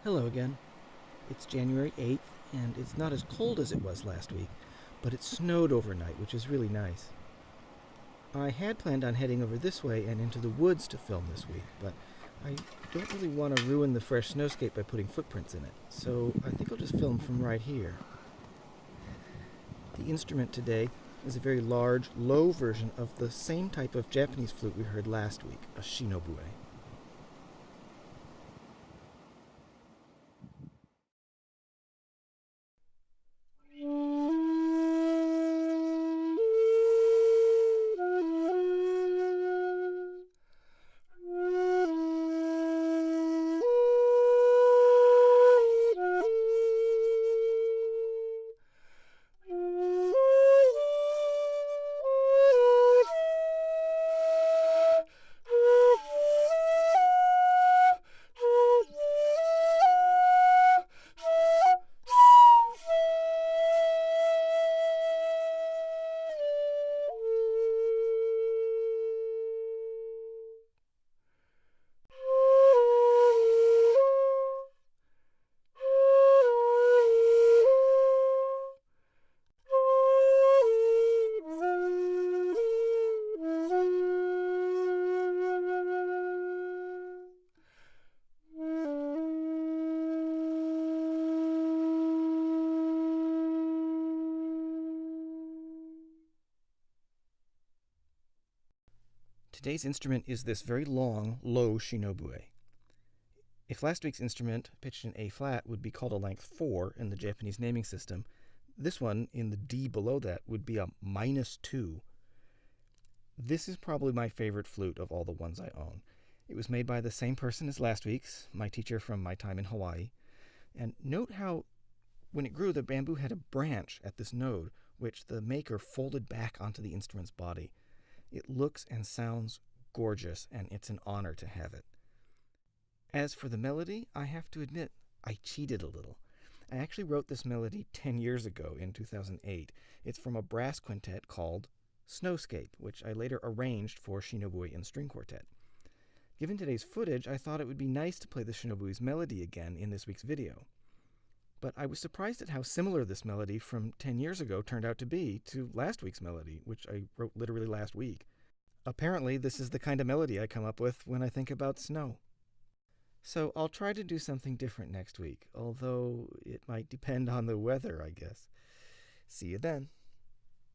Hello again. It's January 8th, and it's not as cold as it was last week, but it snowed overnight, which is really nice. I had planned on heading over this way and into the woods to film this week, but I don't really want to ruin the fresh snowscape by putting footprints in it, so I think I'll just film from right here. The instrument today is a very large, low version of the same type of Japanese flute we heard last week, a Shinobue. Today's instrument is this very long, low Shinobue. If last week's instrument, pitched in A flat, would be called a length 4 in the Japanese naming system, this one, in the D below that, would be a -2. This is probably my favorite flute of all the ones I own. It was made by the same person as last week's, my teacher from my time in Hawaii. And note how, when it grew, the bamboo had a branch at this node, which the maker folded back onto the instrument's body. It looks and sounds gorgeous, and it's an honor to have it. As for the melody, I have to admit, I cheated a little. I actually wrote this melody 10 years ago in 2008. It's from a brass quintet called Snowscape, which I later arranged for Shinobue and string quartet. Given today's footage, I thought it would be nice to play the Shinobue's melody again in this week's video. But I was surprised at how similar this melody from 10 years ago turned out to be to last week's melody, which I wrote literally last week. Apparently, this is the kind of melody I come up with when I think about snow. So I'll try to do something different next week, although it might depend on the weather, I guess. See you then.